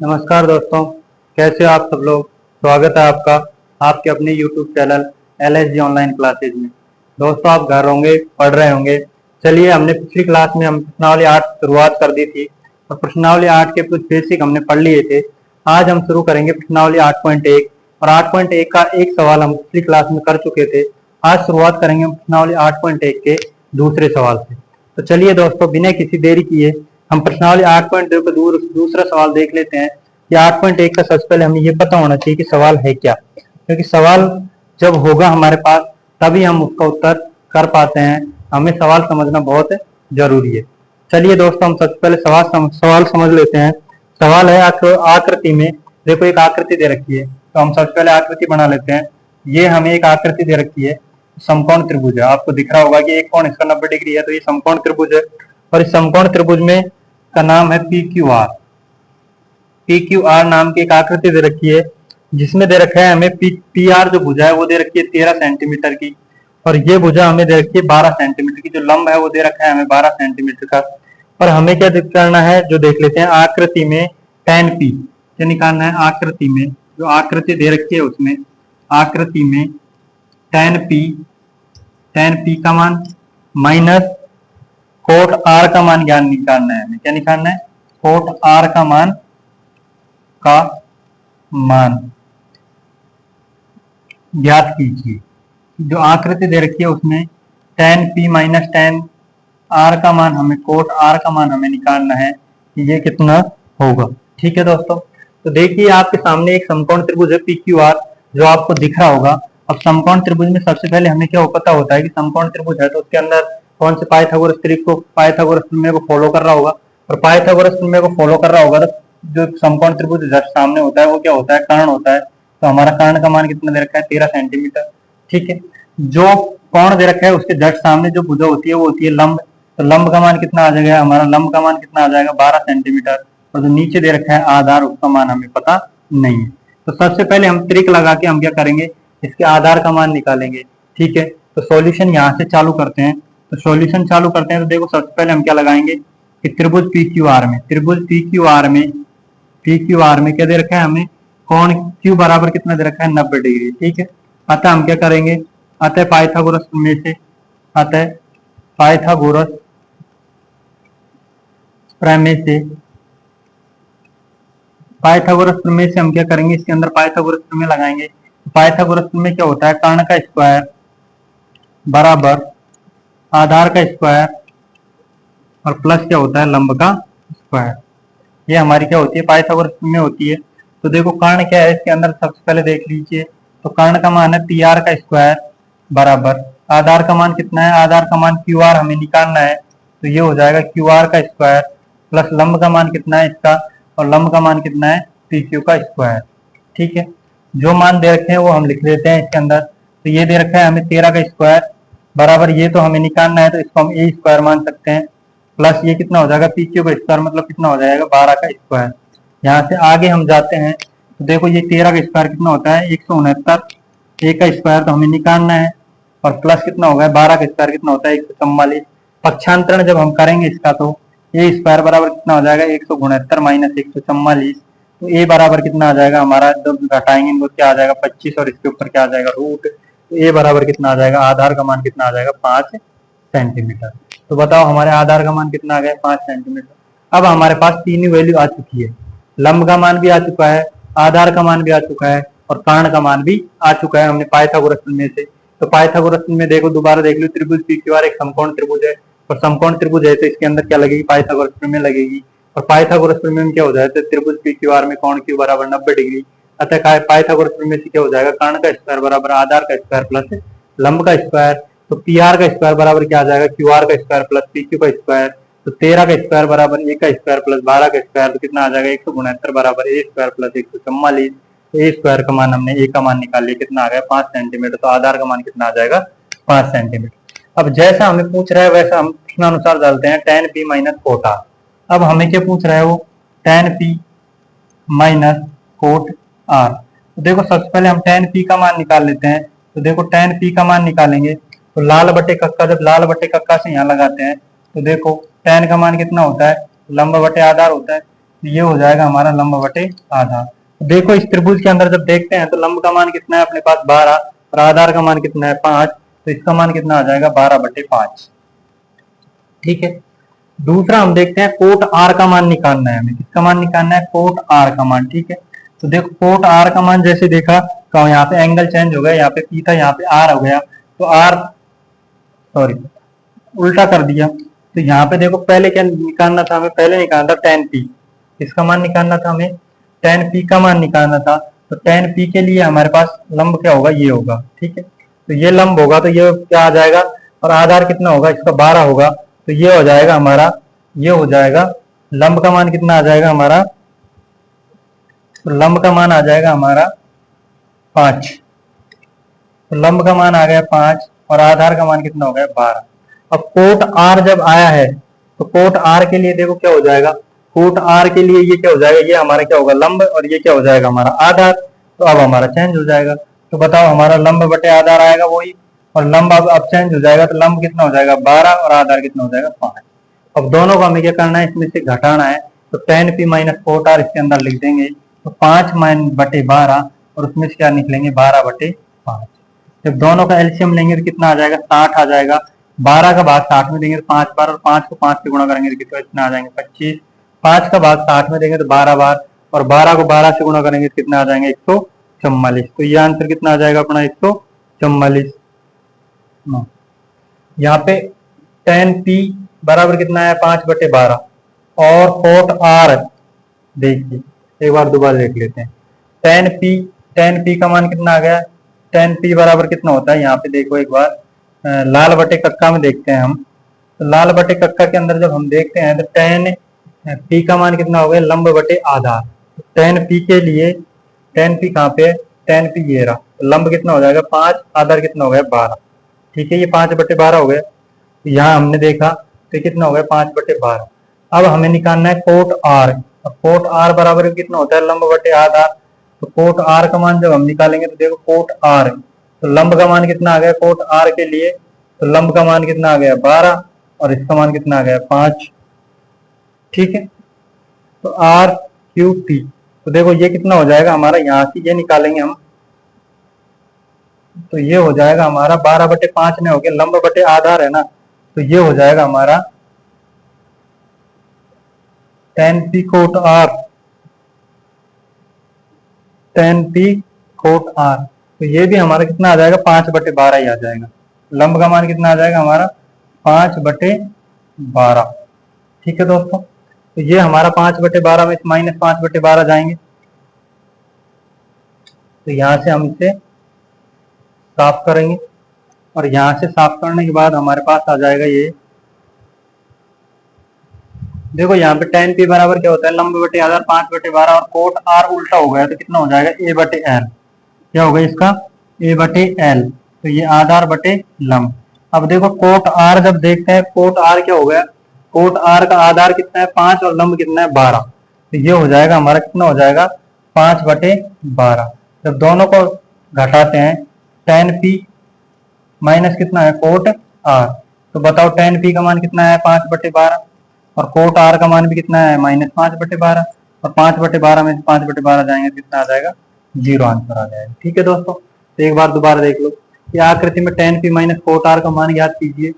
नमस्कार दोस्तों, कैसे हो आप सब लोग। स्वागत है आपका आपके अपने YouTube channel LSG online classes में। दोस्तों, आप घर होंगे, पढ़ रहे होंगे। चलिए, हमने पिछली क्लास में हम प्रश्नावली 8 शुरुआत कर दी थी और प्रश्नावली 8 के कुछ बेसिक हमने पढ़ लिए थे। आज हम शुरू करेंगे प्रश्नावली 8.1 और 8.1 का एक सवाल हम पिछली क्लास में कर चुके थे। आज शुरुआत करेंगे हम प्रश्नावली 8.1 के दूसरे सवाल से। तो चलिए दोस्तों, बिना किसी देरी किए हम प्रश्नावली 8.2 का दूसरा सवाल देख लेते हैं कि 8.1 का सबसे पहले हमें ये पता होना चाहिए कि सवाल है क्या, क्योंकि सवाल जब होगा हमारे पास तभी हम उसका उत्तर कर पाते हैं। हमें सवाल समझना बहुत जरूरी है। चलिए दोस्तों, हम सबसे पहले सवाल समझ लेते हैं। सवाल है आकृति में। देखो, एक आकृति दे रखी है, तो हम सबसे पहले आकृति बना लेते हैं। ये हमें एक आकृति दे रखी है, समकोण त्रिभुज है। आपको दिख रहा होगा कि एक कोण इसका 90 डिग्री है, तो ये समकोण त्रिभुज है और इस समकोण त्रिभुज में का नाम है PQR। PQR नाम की एक आकृति दे रखी है, जिसमें दे रखा है हमें PR जो भुजा है वो दे रखी है 13 सेंटीमीटर की, और ये भुजा हमें दे रखी है 12 सेंटीमीटर की। जो लंब है वो दे रखा है हमें 12 सेंटीमीटर का। और हमें क्या करना है, जो देख लेते हैं आकृति में tan P क्या निकालना है। आकृति में जो आकृति दे रखी है उसमें आकृति में tan P का मान माइनस कोट R का मान ज्ञान निकालना है। हमें क्या निकालना है, कोट R का मान ज्ञात कीजिए। जो आकृति दे रखी है उसमें tan P minus tan R का मान हमें कोट R का मान हमें निकालना है कि ये कितना होगा। ठीक है दोस्तों, तो देखिए आपके सामने एक समकोण त्रिभुज है PQR जो आपको दिख रहा होगा। अब समकोण त्रिभुज में सबसे पहले हमें क्या पता होता है कि समकोण त्रिभुज है तो उसके अंदर कौन से पाइथागोरस प्रमेय को फॉलो कर रहा होगा। और पाइथागोरस प्रमेय को फॉलो कर रहा होगा तो जो समकोण त्रिभुज जस्ट सामने होता है वो क्या होता है, कर्ण होता है। तो हमारा कर्ण का मान कितना दे रखा है, 13 सेंटीमीटर। ठीक है, जो कोण दे रखा है उसके जस्ट सामने जो भुजा होती है वो होती है लंब। तो लंब का मान कितना आ जाएगा, हमारा लंब का मान कितना आ जाएगा, 12 सेंटीमीटर। और जो नीचे दे रखा है आधार, उसका मान हमें पता नहीं है। तो सबसे पहले हम ट्रिक लगा के हम क्या करेंगे, इसके आधार का मान निकालेंगे। ठीक है, तो सॉल्यूशन यहाँ से चालू करते हैं। तो सॉल्यूशन चालू करते हैं तो देखो, सबसे पहले हम क्या लगाएंगे कि त्रिभुज PQR में क्या दे रखा है हमें, कोण Q बराबर कितना दे रखा है, 90 डिग्री। ठीक है, अतः हम क्या करेंगे, अतः पाइथागोरस प्रमेय से हम क्या करेंगे, इसके अंदर पाइथागोरस प्रमेय लगाएंगे। पाइथागोरस प्रमेय क्या होता है, कर्ण का स्क्वायर बराबर आधार का स्क्वायर और प्लस क्या होता है, लंब का स्क्वायर। ये हमारी क्या होती है, पाइथागोरस प्रमेय होती है। तो देखो कर्ण क्या है इसके अंदर, सबसे पहले देख लीजिए। तो कर्ण का मान है PR का स्क्वायर बराबर आधार का मान कितना है, आधार का मान QR हमें निकालना है। तो ये हो जाएगा QR का स्क्वायर प्लस लंब का मान कितना है इसका, और लंब का मान कितना है, PQ का स्क्वायर। ठीक है, जो मान दे रखे हैं वो हम लिख लेते हैं इसके अंदर। तो ये दे रखा है हमें 13 का स्क्वायर बराबर, ये तो हमें निकालना है तो इसको हम A स्क्वायर मान सकते हैं, प्लस ये कितना हो जाएगा, PQ का स्क्वायर मतलब कितना हो जाएगा, 12 का स्क्वायर। यहाँ से आगे हम जाते हैं तो देखो ये 13 का स्क्वायर कितना होता है, 169। A का स्क्वायर तो हमें निकालना है और प्लस कितना होगा, 12 का स्क्वायर कितना होता है, 144। पक्षांतरण जब हम करेंगे इसका तो A स्क्वायर बराबर कितना हो जाएगा, 169 माइनस 144। तो A बराबर कितना आ जाएगा हमारा, जब घटाएंगे इनको क्या आ जाएगा, 25 और इसके ऊपर क्या आ जाएगा, रूट। तो A बराबर कितना आ जाएगा, आधार का मान कितना आ जाएगा, 5 सेंटीमीटर। तो बताओ हमारे आधार का मान कितना आ गया, 5 सेंटीमीटर। अब हमारे पास तीनों वैल्यू आ चुकी है, लंब का मान भी आ चुका है, आधार का मान भी आ चुका है और कर्ण का मान भी आ चुका है हमने पाइथागोरस प्रमेय से। तो पाइथागोरस प्रमेय देखो, दोबारा देख लो, त्रिभुज PQR एक समकोण त्रिभुज है और समकोण त्रिभुज है तो इसके अंदर क्या लगेगी, पाइथागोरस प्रमेय लगेगी। और पाइथागोरस प्रमेय में क्या हो जाएगा, त्रिभुज PQR में कोण Q बराबर 90 डिग्री। अतः पाइथागोरस प्रमेय से क्या हो जाएगा, कर्ण का स्क्वायर बराबर आधार का स्क्वायर प्लस लंब का स्क्वायर। तो PR का स्क्वायर बराबर क्या आ जाएगा, QR का स्क्वायर प्लस PQ का स्क्वायर। तो 13 का स्क्वायर बराबर A का स्क्वायर प्लस 12 का स्क्वायर, तो कितना आ जाएगा, 169 बराबर A square plus 144। A square का मान हमने A का मान निकाल लिया, कितना आ गया, 5 सेंटीमीटर। तो आधार का मान कितना आ जाएगा, 5 सेंटीमीटर। अब जैसा हमें पूछ रहा है वैसा हम प्रश्नानुसार डालते हैं, tan P minus coat R। अब हमें क्या पूछ रहा है वो, tan P minus coat R। तो देखो सबसे पहले हम tan P का मान निकाल लेते हैं। तो देखो tan P का मान निकालेंगे तो लाल बटे कक्का, जब लाल बटे कक्का से यहाँ लगाते हैं तो देखो tan का मान कितना होता है, लंब बटे आधार होता है। ये हो जाएगा हमारा लंब बटे आधार। देखो इस त्रिभुज के अंदर जब देखते हैं तो लंब का मान कितना है अपने पास 12 और आधार का मान कितना है 5, तो इसका मान कितना आ जाएगा 12/5। ठीक है। दूसरा हम देखते हैं कोट आर का मान निकालना है हमें। किसका मान निकालना है? कोट आर का मान। ठीक है। तो देखो कोट आर का मान जैसे देखा तो यहाँ पे एंगल चेंज हो गया, यहाँ पे पी था यहाँ पे आर हो गया, तो आर सॉरी उल्टा कर दिया। तो यहाँ पे देखो पहले क्या निकालना था हमें? पहले निकालना था tan p। इसका मान निकालना था हमें, tan p का मान निकालना था। तो tan p के लिए हमारे पास लंब क्या होगा? ये होगा। ठीक है। तो ये लंब होगा तो ये क्या आ जाएगा, और आधार कितना होगा इसका 12 होगा, तो ये हो जाएगा हमारा, ये हो जाएगा लंब का मान कितना आ जाएगा हमारा, तो लंब का मान आ जाएगा हमारा 5। तो लंब का मान आ गया 5 और आधार का मान कितना हो गया 12। अब कोट आर जब आया है तो कोट आर के लिए देखो क्या हो जाएगा, कोट आर के लिए ये क्या हो जाएगा, ये हमारा क्या होगा लंब, और ये क्या हो जाएगा हमारा आधार। तो अब हमारा चेंज हो जाएगा। तो बताओ हमारा लंब बटे आधार आएगा वही, और लंब अब चेंज हो जाएगा, तो लंब कितना हो जाएगा 12 और आधार कितना हो जाएगा 5। अब दोनों को हमें क्या करना है, इसमें से घटाना है। तो tan p minus cot R इसके अंदर लिख देंगे, तो 5/12 और उसमें से क्या निकलेंगे 12/5। जब दोनों का एलसीएम लेंगे तो कितना आ जाएगा 60 आ जाएगा। 12 का भाग 60 में देंगे तो 5 बार, और 5 को 5 से गुणा करेंगे तो कितना आ जाएंगे 25। 5 का भाग 60 में देंगे तो 12 बार, और 12 को 12 से गुणा करेंगे तो कितना आ जाएंगे 144। तो ये आंसर कितना आ जाएगा अपना 144। यहाँ पे tan p बराबर कितना है 5/12, और कोट आर देखिए एक बार दोबारा देख लेते हैं। tan p का मान कितना आ गया, tan p बराबर कितना होता है, यहाँ पे देखो एक बार लाल बटे कक्का में देखते हैं हम। तो लाल बटे कक्का के अंदर जब हम देखते हैं तो tan p का मान कितना हो गया लंब बटे आधार। तो tan p के लिए tan p कहाँ पे, tan p ये रहा, तो लंब कितना हो जाएगा 5, आधार कितना हो गया 12। ठीक है, ये 5/12 हो गया। तो यहाँ हमने देखा तो कितना हो गया 5/12। अब हमें निकालना है कोट आर। अब कोट आर बराबर कितना होता है लंब बटे आधार। तो कोट आर का मान जब हम निकालेंगे तो देखो कोट आर, तो लंब का मान कितना आ गया कोट आर के लिए, तो लंब का मान कितना आ गया 12 और इसका मान कितना आ गया 5। ठीक है। तो आर क्यू टी, तो देखो ये कितना हो जाएगा हमारा, यहाँ से ये निकालेंगे हम, तो ये हो जाएगा हमारा 12/5 में हो गया, लंब बटे आधार है ना, तो ये हो जाएगा हमारा tan p cot R, tan p cot R, तो ये भी हमारा कितना आ जाएगा 5/12 ही आ जाएगा। लंब का मान कितना आ जाएगा हमारा 5/12। ठीक है दोस्तों, तो ये हमारा 5/12 में -5/12 जाएंगे, तो यहां से हम इसे साफ करेंगे, और यहां से साफ करने के बाद हमारे पास आ जाएगा ये, देखो यहाँ पे tan p बराबर क्या होता है लंब बटे आधार 5/12, और कोट आर उल्टा हो गया तो कितना हो जाएगा a/l। क्या होगा इसका a/l, तो ये आधार बटे लंब। अब देखो कोट आर जब देखते हैं, कोट आर क्या हो गया, कोट आर का आधार कितना है 5 और लंब कितना है 12, तो ये हो जाएगा हमारा कितना हो जाएगा 5/12। जब दोनों को घटाते हैं tan p माइनस कितना है कोट आर, तो बताओ tan p का मान कितना है 5/12, और कोट आर का मान भी कितना है -5/12, और 5/12 में 5/12 जाएंगे तो कितना आ जाएगा 0 आंसर आ जाएगा। ठीक है दोस्तों, तो एक बार दोबारा देख लो, ये आकृति में tan p minus cot R का मान याद कीजिए।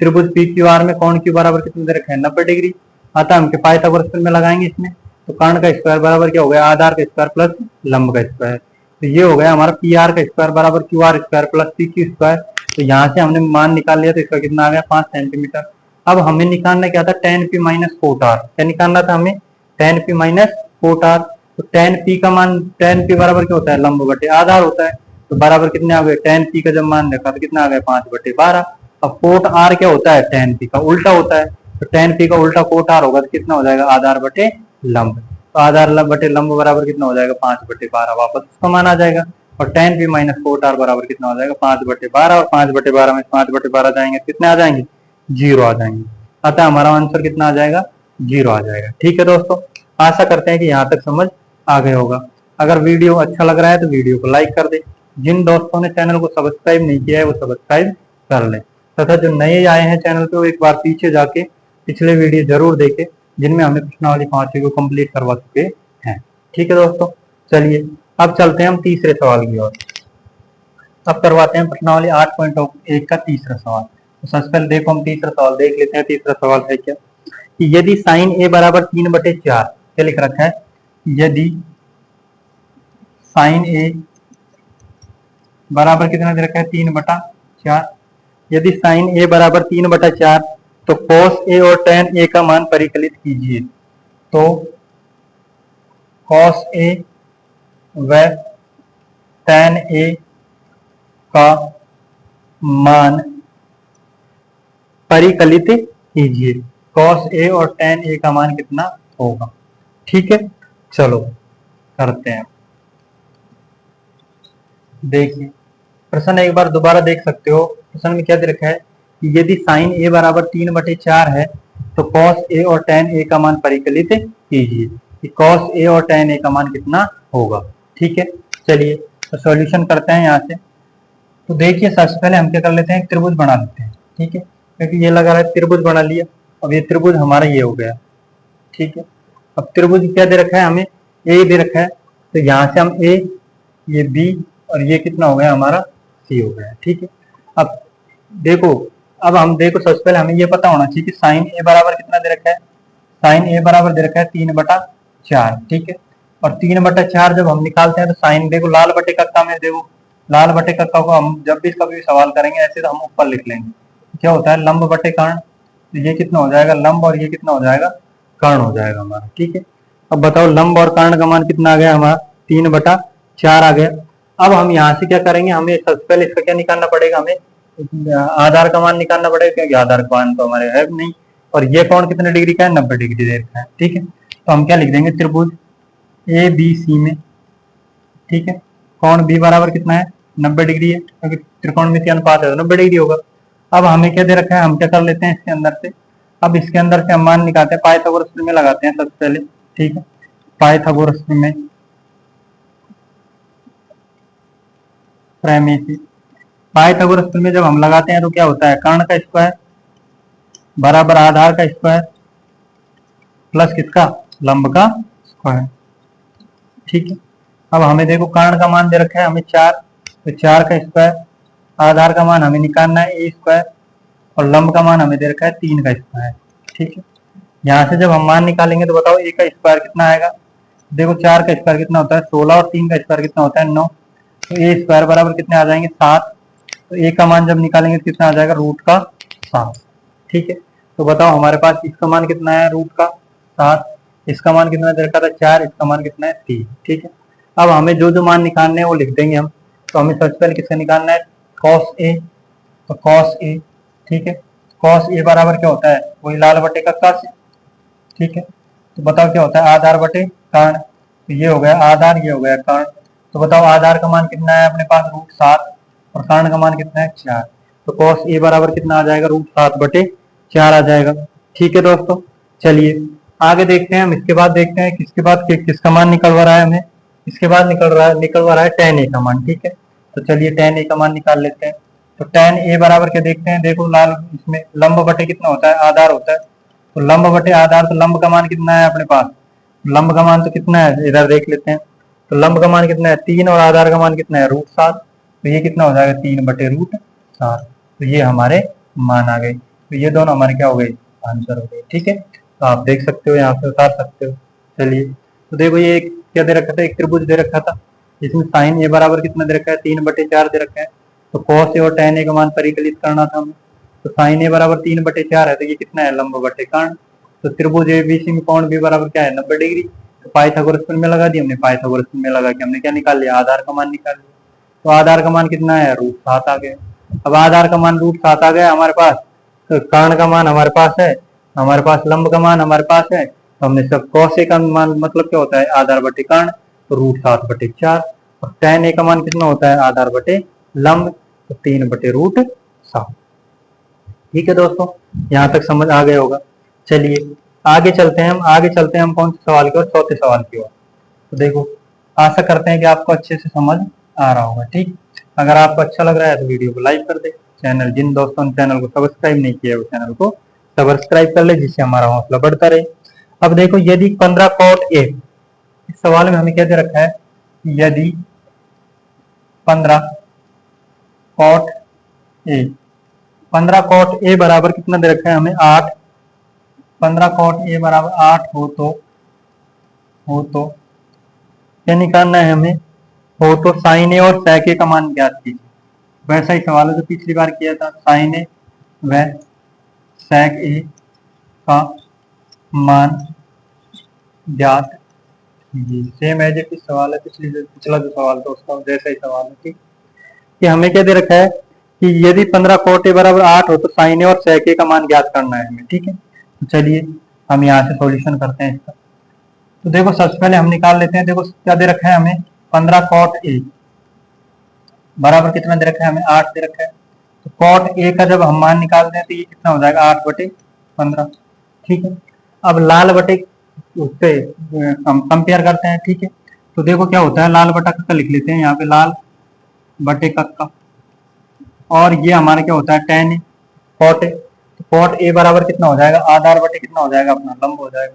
त्रिभुज पी क्यू आर में कोण क्यू बराबर कितने दे रखे हैं 90 डिग्री, अतः हम पाइथागोरस में लगाएंगे इसमें, तो कर्ण का स्क्वायर बराबर क्या हो गया आधार का स्क्वायर प्लस लंब का स्क्वायर, तो ये हो गया हमारा पी आर का स्क्वायर बराबर Q R square plus P Q square. तो यहाँ से हमने मान निकाल लिया, तो इसका कितना आ गया 5 सेंटीमीटर। अब हमें निकालना क्या था tan p minus cot R, क्या निकालना था हमें tan p minus cot R. तो tan p का मान, tan p बराबर क्या होता है लंब बटे आधार होता है, तो बराबर कितने आ गए tan p का जब मान देखा तो कितना आ गया 5/12। अब कोट आर क्या होता है tan p का उल्टा होता है, तो tan p का उल्टा कोट आर होगा तो कितना हो जाएगा आधार बटे लंब, तो आधार बटे लंब बराबर कितना हो जाएगा 5/12, वापस उसका मान आ जाएगा। और tan p minus cot R बराबर कितना हो जाएगा 5/12, और 5/12 में 5/12 जाएंगे कितने आ जाएंगे 0 आ जाएंगे, अतः हमारा आंसर कितना आ जाएगा 0 आ जाएगा। ठीक है दोस्तों, आशा करते हैं कि यहाँ तक समझ आ गया होगा। अगर वीडियो अच्छा लग रहा है तो वीडियो को लाइक कर दे, जिन दोस्तों ने चैनल को सब्सक्राइब नहीं किया है वो सब्सक्राइब कर ले, तथा जो नए आए हैं चैनल पे वो एक बार पीछे जाके पिछले वीडियो जरूर देखे, जिनमें हमने प्रश्नावली 5 को कंप्लीट करवा चुके हैं। ठीक है दोस्तों, चलिए अब चलते हैं हम तीसरे सवाल की ओर। अब करवाते हैं प्रश्नावली 8.1 का तीसरा सवाल। तो सबसे पहले देखो हम तीसरा सवाल देख लेते हैं। तीसरा सवाल है क्या कि यदि साइन ए बराबर 3/4, क्या लिख रखा है, यदि साइन ए बराबर कितना दे रखा है, 3/4। यदि साइन ए बराबर 3/4 तो कॉस ए और टेन ए का मान परिकलित कीजिए। तो कॉस ए व टेन ए का मान परिकलित कीजिए। कॉस ए और टेन ए का मान कितना होगा। ठीक है, चलो करते हैं। देखिए प्रश्न एक बार दोबारा देख सकते हो। प्रश्न में क्या दे रखा है कि यदि साइन ए बराबर 3/4 है तो कॉस ए और टेन ए का मान परिकलित कीजिए कि कॉस ए और टेन ए का मान कितना होगा। ठीक है, चलिए तो सॉल्यूशन करते हैं यहाँ से। तो देखिए सबसे पहले हम क्या कर लेते हैं, एक त्रिभुज बना लेते हैं। ठीक है, क्योंकि ये लगा रहा है, त्रिभुज बना लिया। अब ये त्रिभुज हमारा ये हो गया। ठीक है, अब त्रिभुज क्या दे रखा है, हमें ए दे रखा है। तो यहाँ से हम ए, ये बी और ये कितना हो गया हमारा सी हो गया। ठीक है, अब देखो, अब हम देखो सबसे पहले हमें ये पता होना चाहिए कि साइन ए बराबर कितना दे रखा है। साइन ए बराबर दे रखा है 3/4। ठीक है, और 3/4 जब हम निकालते हैं तो साइन, देखो लाल बटे कक्का में, देखो लाल बटे कक्का को हम जब भी कभी सवाल करेंगे ऐसे तो हम ऊपर लिख लेंगे। क्या होता है, लंब बटे कर्ण। तो ये कितना हो जाएगा, लंब, और ये कितना हो जाएगा, कर्ण हो जाएगा हमारा। ठीक है, अब बताओ लंब और कर्ण का मान कितना आ गया हमारा, 3/4 आ गया। अब हम यहाँ से क्या करेंगे, हमें सबसे पहले इसका क्या निकालना पड़ेगा, हमें आधार का मान निकालना पड़ेगा, क्योंकि आधार का मान तो हमारे है नहीं। और ये कोण कितने डिग्री का है, 90 डिग्री दे रखा है। ठीक है, तो हम क्या लिख देंगे, त्रिभुज ए बी सी में, ठीक है, कोण बी बराबर कितना है, 90 डिग्री है, क्योंकि त्रिकोणमितीय अनुपात है तो 90 डिग्री होगा। अब हमें क्या दे रखा है, हम क्या कर लेते हैं इसके अंदर से, अब इसके अंदर से हम मान निकालते हैं, पाइथागोरस प्रमेय लगाते हैं सबसे पहले। ठीक है, पाइथागोरस प्रमेय से पाइथागोरस प्रमेय जब हम लगाते हैं तो क्या होता है, कर्ण का स्क्वायर बराबर आधार का स्क्वायर प्लस किसका, लंब का स्क्वायर। ठीक है, अब हमें देखो कर्ण का मान दे रखा है हमें 4, तो 4 का स्क्वायर, आधार का मान हमें निकालना है ए स्क्वायर, और लंब का मान हमें दे रखा है 3 का स्क्वायर। ठीक है, यहाँ से जब हम मान निकालेंगे तो बताओ ए का स्क्वायर कितना आएगा। देखो 4 का स्क्वायर कितना होता है 16, और 3 का स्क्वायर कितना होता है 9। तो ए स्क्वायर बराबर कितने आ जाएंगे 7। तो ए का मान जब निकालेंगे तो कितना आ जाएगा, रूट का 7। ठीक है, तो बताओ हमारे पास इसका मान कितना है, रूट का 7। इसका मान कितना दे रखा था 4, इसका मान कितना है 3। ठीक है, अब हमें जो जो मान निकालने हैं वो लिख देंगे हम। तो हमें सबसे पहले किसका निकालना है, कॉस ए। तो कॉस ए, ठीक है, कॉस ए बराबर क्या होता है, वही लाल बटे कक्का से। ठीक है, तो बताओ क्या होता है, आधार बटे कर्ण। तो ये हो गया आधार, ये हो गया कर्ण। तो बताओ आधार का मान कितना है अपने पास, रूट 7, और कर्ण का मान कितना है 4। तो कॉस ए बराबर कितना आ जाएगा, रूट 7/4 आ जाएगा। ठीक है दोस्तों, चलिए आगे देखते हैं हम। इसके बाद देखते हैं किसके बाद किसका मान निकलवा रहा है हमें। इसके बाद निकलवा रहा है टेन ए का मान। ठीक है, तो चलिए टेन ए का मान निकाल लेते हैं। तो टेन ए बराबर क्या देखते हैं, देखो लाल इसमें लंब बटे कितना होता है, आधार होता है। तो लंब बटे आधार, तो लंब का मान कितना है अपने पास, लंब का मान तो कितना है, इधर देख लेते हैं। तो लंब का मान कितना है 3, और आधार का मान कितना है, रूट 7। तो ये कितना हो जाएगा, 3/√7। तो ये हमारे मान आ गए। तो ये दोनों हमारे क्या हो गए, आंसर हो गए। ठीक है, तो आप देख सकते हो, यहाँ से उतार सकते हो। चलिए, तो देखो ये क्या दे रखा था, एक त्रिभुज दे रखा था, इसमें साइन ए बराबर कितना दे रखा है, 3/4 दे रखा है। तो कॉस ए और टेन ए का मान परिकलित करना था हमें। तो साइन ए बराबर 3/4 है, तो ये कितना है, लंब बटे कर्ण। तो त्रिभुज एबीसी में कोण बी बराबर क्या है, 90 डिग्री। तो पाइथागोरस प्रमेय लगा दी हमने, पाइथागोरस प्रमेय लगा के हमने क्या निकाल लिया, आधार का मान निकाल लिया। तो आधार का मान कितना है, √7 आ गया। अब आधार का मान √7 आ गया हमारे पास, तो कर्ण का मान हमारे पास है, हमारे पास लंब का मान हमारे पास है। तो हमने सब कॉस ए का मान मतलब क्या होता है, आधार बटे कर्ण, तो √7/4। और टेन ए का मान कितना होता है, आधार बटे लंब, तो 3/√7। ठीक है दोस्तों, यहाँ तक समझ आ गया होगा। चलिए आगे चलते हैं हम कौन से सवाल की ओर, चौथे सवाल की ओर। तो देखो, आशा करते हैं कि आपको अच्छे से समझ आ रहा होगा। ठीक, अगर आपको अच्छा लग रहा है तो वीडियो को लाइक कर दे। जिन दोस्तों ने चैनल को सब्सक्राइब नहीं किया है वो चैनल को सब्सक्राइब कर ले, जिससे हमारा हौसला बढ़ता रहे। अब देखो यदि 15 कॉट ए, इस सवाल में हमें क्या दे रखा है, यदि 15 कॉट ए, 15 कॉट ए बराबर कितना दे रखा है हमें 8, 15 कॉट ए बराबर 8 हो तो क्या निकालना है हमें, हो तो साइन ए और sec ए का मान ज्ञात कीजिए। वैसा ही सवाल है जो पिछली बार किया था, साइन ए व sec ए का मान ज्ञात कीजिए। सेम एज इट इज सवाल है, पिछला जो सवाल था उसका जैसा ही सवाल है। ठीक, कि हमें क्या दे रखा है कि यदि 15 कोट ए बराबर 8 हो तो साइन ए और sec ए का मान ज्ञात करना है हमें। ठीक है, तो चलिए हम यहाँ से सॉल्यूशन करते हैं इसका। तो देखो सबसे पहले हम निकाल लेते हैं, देखो क्या दे रखा है हमें, 15 कॉट ए बराबर कितना दे रखा है हमें 8 दे रखा है। तो कॉट ए का जब हम मान निकालते हैं तो ये कितना हो जाएगा 8/15। ठीक है, अब लाल बटे उससे हम कंपेयर करते हैं। ठीक है, तो देखो क्या होता है, लाल बटा का लिख लेते हैं यहाँ पे, लाल बटे का, और ये हमारा क्या होता है tan ए कॉट ए। तो कॉट ए बराबर कितना हो जाएगा, आधार बटे कितना हो जाएगा अपना, लंब हो जाएगा।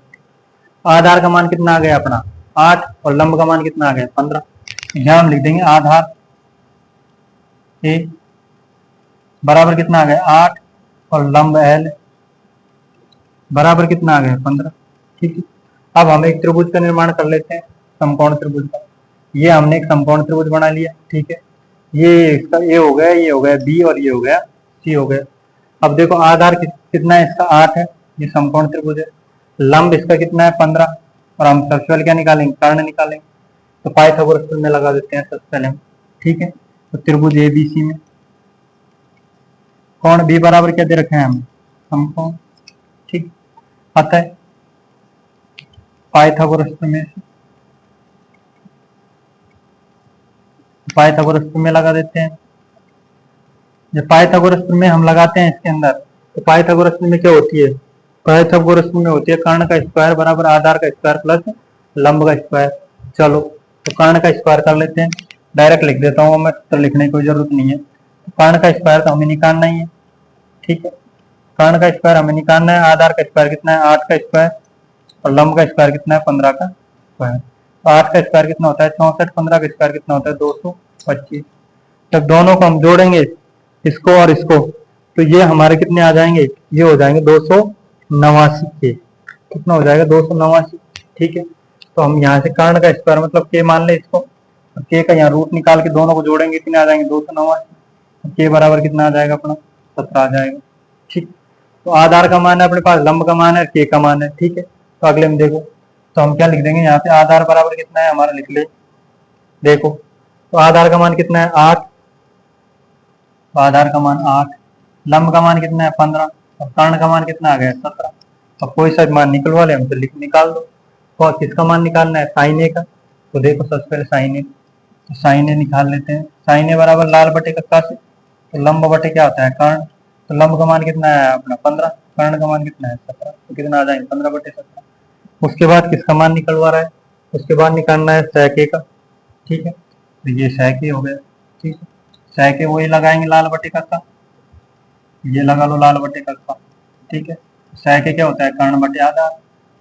आधार का मान कितना आ गया अपना 8 और लंब का मान कितना आ गया 15। यहाँ हम लिख देंगे आधार ए बराबर कितना आ गया 8 और लंब एल बराबर कितना आ गया 15। ठीक है, अब हम एक त्रिभुज का निर्माण कर लेते हैं, समकोण त्रिभुज का। ये हमने एक समकोण त्रिभुज बना लिया। ठीक है, ये इसका ए हो गया, ये हो गया बी और ये हो गया सी हो गया। अब देखो आधार कितना है इसका 8 है, ये समकोण त्रिभुज है। लंब इसका कितना है 15, और हम सबसे पहले क्या निकालेंगे, कर्ण निकालेंगे। तो पाइथागोरस में लगा देते हैं सबसे पहले हम। ठीक है, तो त्रिभुज ए बी सी में कोण बी बराबर क्या दे रखे हैं हमें, समकोण। ठीक, अतः पाइथागोरस में लगा देते हैं। जब पाइथागोरस में हम लगाते हैं इसके अंदर, तो पाइथागोरस में क्या होती है, पाइथागोरस में होती है कर्ण का स्क्वायर बराबर आधार का स्क्वायर प्लस लंब का स्क्वायर। चलो तो कर्ण का स्क्वायर कर लेते हैं, डायरेक्ट लिख देता हूँ मैं, तो लिखने की कोई जरूरत नहीं है। तो कर्ण का स्क्वायर तो हमें निकालना ही है। ठीक है, कर्ण का स्क्वायर हमें निकालना है। आधार का स्क्वायर कितना है 8 का स्क्वायर, और लंब का स्क्वायर कितना है 15 का स्क्वायर। तो 8 का स्क्वायर कितना होता है 64, 15 का स्क्वायर कितना होता है 225। जब दोनों को हम जोड़ेंगे, इसको और इसको, तो ये हमारे कितने आ जाएंगे, ये हो जाएंगे 289 के। कितना हो जाएगा 289। ठीक है, तो हम यहाँ से कर्ण का स्क्वायर मतलब के मान ले इसको, के का यहाँ रूट निकाल के दोनों को जोड़ेंगे, कितने आ जाएंगे 289। के बराबर कितना आ जाएगा अपना 17 आ जाएगा। ठीक, तो आधार का मान है अपने पास, लंब का मान है, के का मान है। ठीक है, तो अगले में देखो, तो हम क्या लिख देंगे यहाँ पे, आधार बराबर कितना है हमारा लिख ले। देखो तो आधार का मान कितना है 8, तो आधार का मान 8, लंब का मान कितना है 15, और कर्ण का मान कितना आ गया 17। अब कोई सा मान निकलवा ले हम, तो निकाल दो। तो किसका मान निकालना है, साइन ए का। तो देखो सबसे पहले साइन ए, तो साइन ए निकाल लेते हैं। साइन ए बराबर लाल बटे का से, तो लंब बटे क्या होता है कर्ण। तो लंब का मान कितना है अपना 15, कर्ण का मान कितना है 17, तो कितना आ जाएंगे 15/17। उसके बाद किसका मान निकलवा रहा है, उसके बाद निकालना है sec ए का। ठीक है, तो ये sec ए हो गया। ठीक है, sec ए वही लगाएंगे लाल बटे का, ये लगा लो लाल बटे का। ठीक है, sec ए क्या होता है कर्ण बटे आधार,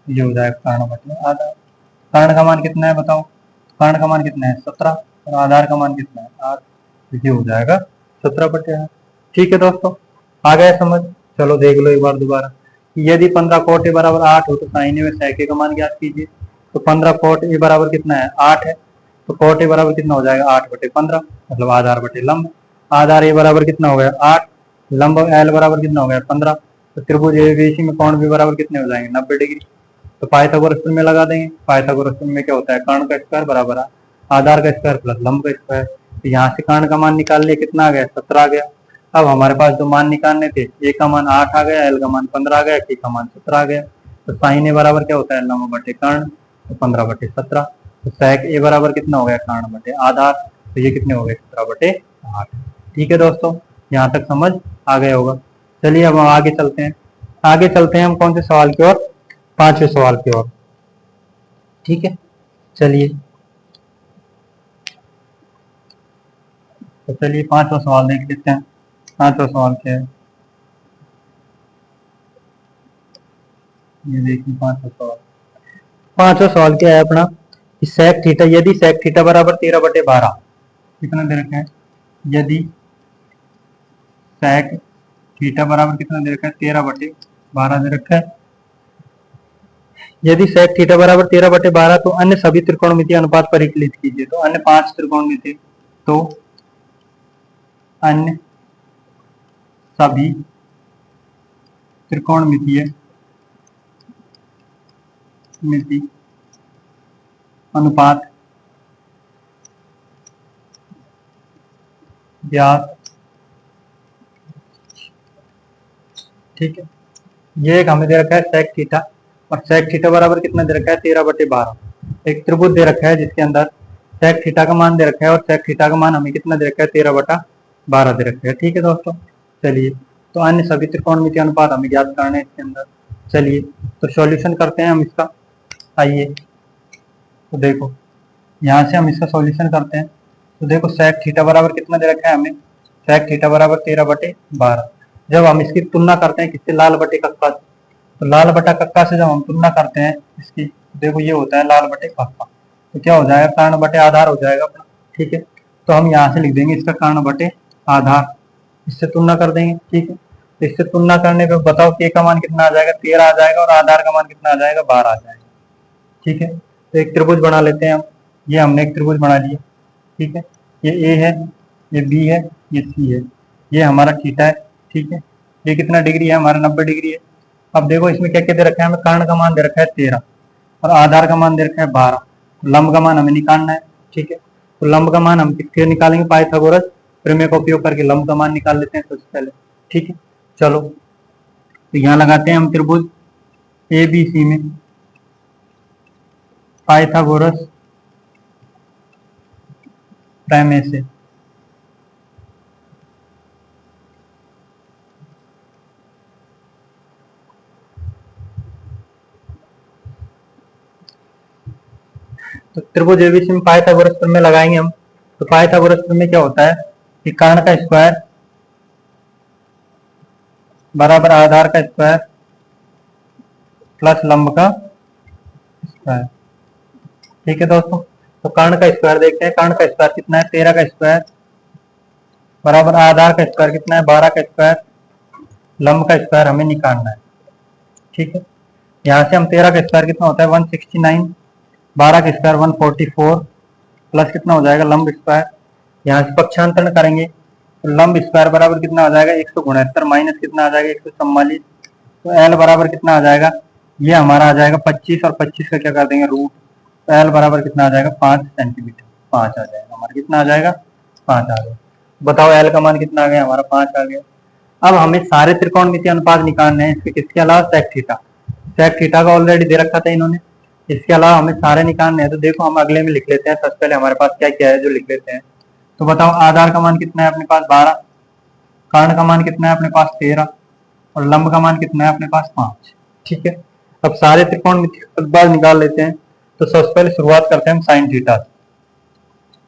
ये हो जाएगा कर्ण बटे आधार। कर्ण का मान कितना है बताओ, कर्ण का मान कितना है 17, और आधार का मान कितना है 8, तो ये हो जाएगा 17/8। ठीक है दोस्तों, आ गया समझ। चलो देख लो एक बार दोबारा, यदि 15 कोट ए बराबर 8 हो तो साइन ए में sec ए का मान ज्ञात कीजिए। तो 15 कोट ए बराबर कितना है 8 है, तो कोट ए बराबर कितना हो जाएगा 8/15, मतलब आधार बटे लंब। आधार ए बराबर कितना हो गया 8, लंब एल बराबर कितना हो गया 15। तो त्रिभुज एबीसी में कोण बी बराबर कितने हो जाएंगे 90 डिग्री। तो पाइथागोरस में लगा देंगे। पाइथागोरस में क्या होता है कर्ण का स्क्वायर बराबर आधार का स्क्वायर प्लस लंब का स्क्वायर। तो यहाँ से कर्ण का मान निकाल लिया, कितना आ गया 17 आ गया। अब हमारे पास जो मान निकालने थे, ए का मान 8 आ गया, एल का मान 15 आ गया, के का मान 17 आ गया। तो साइन ए बराबर क्या होता है लंब बटे कर्ण, तो 15/17। तो sec ए बराबर कितना हो गया कर्ण बटे आधार, तो ये कितने हो गए 17/8। ठीक है दोस्तों, यहाँ तक समझ आ गया होगा। चलिए अब हम आगे चलते हैं। आगे चलते हैं हम कौन से सवाल की ओर, 5वें सवाल की ओर। ठीक है, चलिए तो चलिए 5वां सवाल देख लेते हैं। 5वां सवाल क्या है, ये देखिए 5वां सवाल। पांचवा सवाल क्या है अपना, सेक थीटा, यदि सेक थीटा बराबर 13/12, कितना दे रखा है, यदि सेक थीटा बराबर कितना दे रखा है, 13/12 दे रखा है। यदि सेक थीटा बराबर 13/12 तो अन्य सभी त्रिकोणमितीय अनुपात परिकलित कीजिए। तो अन्य 5 त्रिकोणमितीय, तो अन्य सभी त्रिकोणमितीय मिति अनुपात ज्ञात। ठीक है, ये एक हमें दे रखा है सेक थीटा, और सेक थीटा बराबर कितना दे रखा है, 13/12। एक त्रिभुज दे रखा है जिसके अंदर सेक थीटा का मान दे रखा है, और सेक थीटा का मान हमें कितना दे रखा है, 13/12 दे रखा है। ठीक है दोस्तों, चलिए तो अन्य सभी त्रिकोणमितीय अनुपात हमें ज्ञात करना है इसके अंदर। चलिए तो सॉल्यूशन करते हैं हम इसका, आइए। तो देखो यहाँ से हम इसका सॉल्यूशन करते हैं। तो देखो सेक थीटा बराबर कितना दे रखा है हमें, सेक थीटा बराबर 13/12। जब हम इसकी तुलना करते हैं किससे, लाल बटे कक्का से, तो लाल बटा कक्का से जब हम तुलना करते हैं इसकी, देखो ये होता है लाल बटे कक्का, तो क्या हो जाएगा, कर्ण बटे आधार हो जाएगा अपना। ठीक है, तो हम यहाँ से लिख देंगे इसका कर्ण बटे आधार, इससे तुलना कर देंगे। ठीक है, तो इससे तुलना करने पे बताओ के का मान कितना आ जाएगा, 13 आ जाएगा, और आधार का मान कितना आ जाएगा, 12 आ जाएगा। ठीक है, तो एक त्रिभुज बना लेते हैं हम, ये हमने एक त्रिभुज बना लिया। ठीक है, ये ए है, ये बी है, ये सी है, ये हमारा थीटा है। ठीक है, ये कितना डिग्री है हमारा, 90 डिग्री है। अब देखो इसमें क्या क्या दे रखा है हमें, कर्ण का मान दे रखा है 13, और आधार का मान दे रखा है 12, लंब का मान हमें निकालना है। ठीक है, तो लंब का मान हम किसके निकालेंगे, पाइथागोरस प्रमेय का उपयोग करके लंब का मान निकाल लेते हैं सबसे पहले। ठीक है, चलो तो यहाँ लगाते हैं हम त्रिभुज ए बी सी में पाइथागोरस प्रमेय से। तो त्रिभुज एबीसी में पाइथागोरस प्रमेय लगाएंगे हम। तो पाइथागोरस प्रमेय क्या होता है कि कर्ण का स्क्वायर बराबर आधार का स्क्वायर प्लस लंब का स्क्वायर। ठीक है दोस्तों, तो कर्ण का स्क्वायर देखते हैं, कर्ण का स्क्वायर कितना है, 13 का स्क्वायर बराबर आधार का स्क्वायर कितना है, 12 का स्क्वायर, लंब का स्क्वायर हमें निकालना है। ठीक है, यहाँ से हम 13 का स्क्वायर कितना होता है, 169, 12 का स्क्वायर 144, प्लस कितना हो जाएगा लंब स्क्वायर, यहाँ से पक्षांतरण करेंगे तो लंब स्क्वायर बराबर कितना आ जाएगा, 169 माइनस कितना आ जाएगा, 144। तो एल बराबर कितना आ जाएगा, ये हमारा आ जाएगा 25, और 25 का क्या कर देंगे रूट, तो एल बराबर कितना आ जाएगा, 5 सेंटीमीटर, 5 आ जाएगा हमारा, कितना आ जाएगा, 5 आ गया। बताओ एल का मान कितना आ गया हमारा, 5 आ गया। अब हमें सारे त्रिकोणमितीय अनुपात निकालने हैं इसके, किसके अलावा, सेक थीटा, सेक थीटा का ऑलरेडी दे रखा था इन्होंने, इसके अलावा हमें सारे निकालने हैं। तो देखो हम अगले में लिख लेते हैं, सबसे पहले हमारे पास क्या क्या है जो लिख लेते हैं। तो बताओ आधार का मान कितना है अपने पास, 12, कर्ण का मान कितना है अपने पास, 13, और लंब का मान कितना है अपने पास, 5। ठीक है, अब सारे त्रिकोणमितीय अनुपात निकाल लेते हैं। तो सबसे पहले शुरुआत करते हैं हम साइन थीटा से।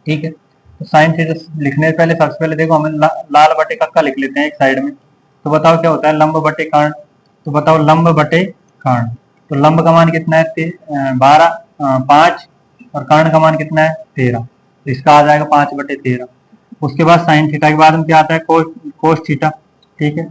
ठीक है, तो साइन थीटा लिखने से पहले सबसे पहले देखो हमें लाल बटे कक्का लिख लेते हैं एक साइड में। तो बताओ क्या होता है, लंब बटे कर्ण। तो बताओ लंब बटे कर्ण, तो लंब का मान कितना है, 12, 5, और कर्ण का मान कितना है, 13, तो इसका आ जाएगा 5/13। उसके बाद साइन थीटा के बाद में क्या आता है, कोस थीटा। ठीक है,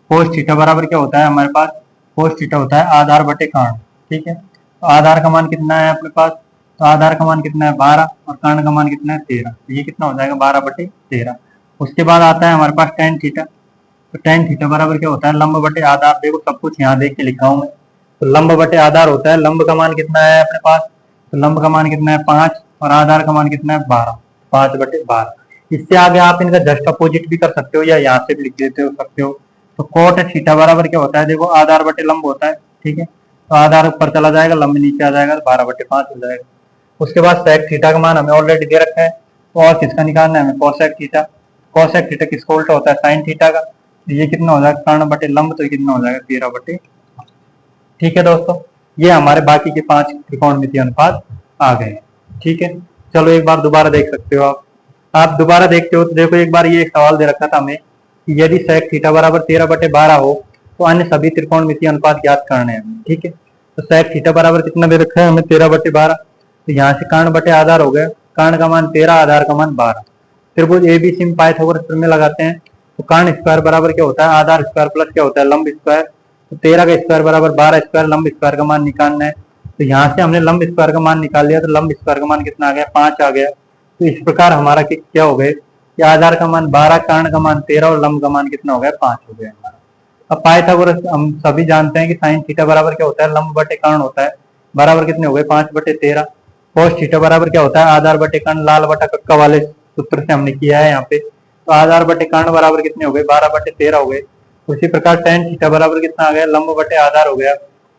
कोस थीटा बराबर क्या होता है हमारे पास, कोस थीटा होता है आधार बटे कर्ण। ठीक है, तो आधार का मान कितना है अपने पास, तो आधार का मान कितना है 12, और कर्ण का मान कितना है 13, तो ये कितना हो जाएगा 12/13। उसके बाद आता है हमारे पास टेन थीटा। तो टेन थीटा बराबर क्या होता है, लंब बटे आधार। देखो सब कुछ यहाँ देख के लिखा हूं मैं, तो लंब बटे आधार होता है, लंब का मान कितना है अपने पास, तो लंब का मान कितना है 5, और आधार का मान कितना है 12, 5/12। इससे आगे आप इनका जस्ट अपोजिट भी कर सकते हो, या यहाँ से भी लिख देते हो सकते हो। तो कोट थीटा बराबर क्या होता है, देखो आधार बटे लंब होता है। ठीक है, तो आधार ऊपर चला जाएगा, लंब नीचे आ जाएगा, तो 12/5 हो जाएगा। उसके बाद सेक थीटा का मान हमें ऑलरेडी दे रखा है, तो और किसका निकालना है हमें, कोसेक थीटा। कोसेक थीटा किसको उल्टा होता है, साइन थीटा का। तो ये कितना हो जाएगा, कर्ण बटे लंब, तो ये कितना हो जाएगा 13/। ठीक है दोस्तों, ये हमारे बाकी के 5 त्रिकोणमितीय अनुपात आ गए हैं। ठीक है, चलो एक बार दोबारा देख सकते हो आप दोबारा देखते हो तो देखो एक बार ये एक सवाल दे रखा था हमें कि यदि सेक थीटा बराबर 13/12 हो तो अन्य सभी त्रिकोणमितीय अनुपात ज्ञात करने हैं। ठीक है, तो sec थीटा बराबर कितना दे रखा है हमें 13/12। तो यहाँ से कर्ण बटे आधार हो गया, कर्ण का मान 13, आधार का मान 12। त्रिभुज एबीसी में पाइथागोरस प्रमेय लगाते हैं। तो कर्ण स्क्वायर बराबर क्या होता है, आधार स्क्वायर प्लस क्या होता है, लंब स्क्वायर। तो 13 का स्क्वायर बराबर 12 स्क्वायर, लंब स्क्वायर का मान निकालना है। तो यहाँ से हमने लंब स्क्वायर का मान निकाल लिया, तो लंब स्क्वायर का मान कितना आ गया, 5 आ गया। तो इस प्रकार हमारा क्या हो गए कि आधार का मान 12, कर्ण का मान 13 और लंब का मान कितना हो गया, 5 हो गया हमारा। अब पाइथागोरस हम सभी जानते हैं कि साइन थीटा बराबर क्या होता है, लंब बटे कर्ण होता है, बराबर कितने हो गए, 5/13। कोस थीटा बराबर क्या होता है, आधार बटे कर्ण, लाल बटा कक्का वाले सूत्र से हमने किया है यहाँ पे। तो आधार बटे कर्ण बराबर कितने हो गए, 12/13 हो गए। उसी प्रकार टेन थीटा बराबर कितना आ गया, लंब बटे आधार हो गया,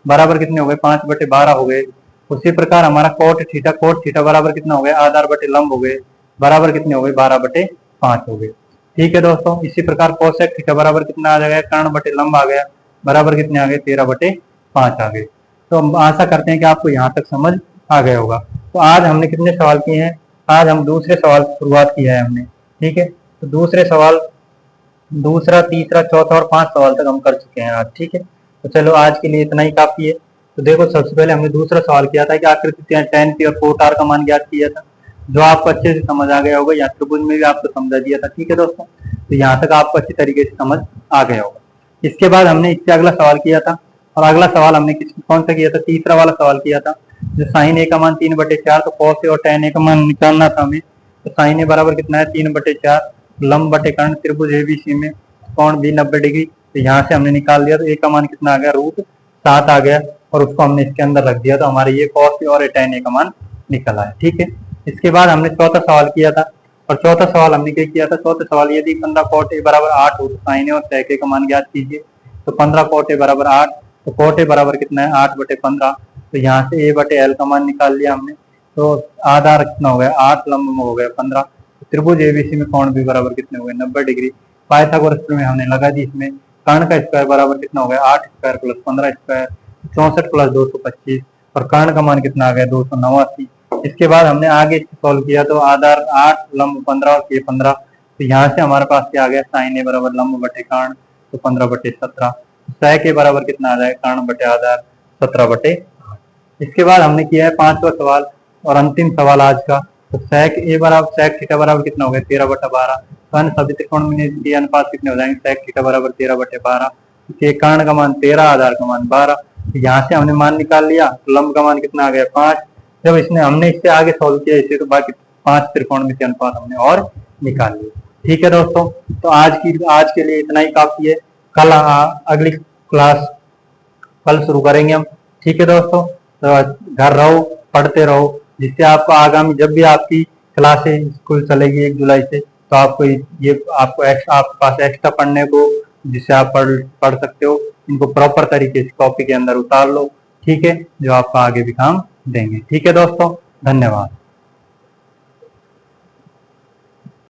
बराबर कितने हो गए, 5/12 हो गए। उसी प्रकार हमारा कोट थीटा बराबर कितना हो गया, आधार बटे लंब हो गए, बराबर कितने हो गए, 12/5 हो गए। ठीक है दोस्तों, इसी प्रकार कोसेक थीटा बराबर कितना आ जाएगा, कर्ण बटे लंब आ गया, बराबर कितने आ गए, 13/5 आ गए। तो हम आशा करते हैं कि आपको यहाँ तक समझ आ गया होगा। तो आज हमने कितने सवाल किए हैं, आज हम दूसरे सवाल से शुरुआत किया है हमने। ठीक है, तो दूसरे सवाल, दूसरा, तीसरा, चौथा और 5 सवाल तक हम कर चुके हैं आज। ठीक है, तो चलो आज के लिए इतना ही काफी है। तो देखो, सबसे पहले हमने दूसरा सवाल किया था कि आकृति tan p और कोट r का मान ज्ञात किया था, जो आपको अच्छे से समझ आ गया होगा। या त्रिभुज में भी आपको समझा दिया था। ठीक है दोस्तों, तो यहाँ तक आपको अच्छी तरीके से समझ आ गया होगा। इसके बाद हमने इससे अगला सवाल किया था, और अगला सवाल हमने कौन सा किया था, तीसरा वाला सवाल किया था, जो साइन ए का मान 3/4। तो कॉस ए और tan ए का मान निकालना था हमें। तो साइन ए बराबर कितना है, 3/4, लंब बटे कर्ण, त्रिभुज एबीसी में कोण भी 90 डिग्री। तो यहाँ से हमने निकाल दिया, तो ए का मान कितना आ गया, √7 आ गया, और उसको हमने इसके अंदर रख दिया। तो हमारे ये कॉस ए और tan ए का मान निकला है। ठीक है, इसके बाद हमने चौथा सवाल किया था, और चौथा सवाल हमने क्या किया था, चौथा सवाल यदि 15 कोट ए बराबर 8 हो तो साइन ए और सेक ए का मान ज्ञात कीजिए। तो 15 कोट ए बराबर 8, तो कोट ए बराबर कितना है, 8/15। तो यहाँ से ए बटे एल का मान निकाल लिया हमने। तो आधार कितना हो गया, 8, लंब हो गया 15। त्रिभुज एबीसी में कोण भी बराबर कितने हो गए, 90 डिग्री। पाइथागोरस प्रमेय हमने लगा दी इसमें। कर्ण का स्क्वायर बराबर कितना हो गया, 8 स्क्वायर प्लस 15 स्क्वायर, 64 प्लस 225, और कर्ण का मान कितना आ गया, 289। इसके बाद हमने आगे सॉल्व किया, तो आधार 8, लंब 15 और ये 15। तो यहाँ से हमारे पास क्या आ गया, साइन ए बराबर लंब बटे कर्ण, तो 15/17। सेक ए बराबर कितना आ जाएगा, कर्ण बटे आधार, 17/8। इसके बाद हमने किया है 5वां सवाल और अंतिम सवाल आज का। तो सेक थीटा बराबर कितना हो गया, 13/12। तो अन्य सभी त्रिकोणमितीय के अनुपात कितने हो जाएंगे, सेक थीटा बराबर 13/12। कर्ण का मान 13, आधार का मान 12। यहाँ से हमने मान निकाल लिया, तो लंब का मान कितना आ गया, 5। जब हमने इससे आगे सॉल्व किया इसे, तो बाकी 5 त्रिकोणमितीय अनुपात हमने और निकाल लिए। ठीक है दोस्तों, तो आज के लिए इतना ही काफी है। कल अगली क्लास कल शुरू करेंगे हम। ठीक है दोस्तों, तो घर रहो, पढ़ते रहो, जिससे आपको आगामी जब भी आपकी क्लासें स्कूल चलेगी 1 जुलाई से, तो आपको आपके पास एक्स्ट्रा पढ़ने को, जिससे आप पढ़ सकते हो। इनको प्रॉपर तरीके से कॉपी के अंदर उतार लो। ठीक है, जो आपको आगे भी काम देंगे। ठीक है दोस्तों, धन्यवाद।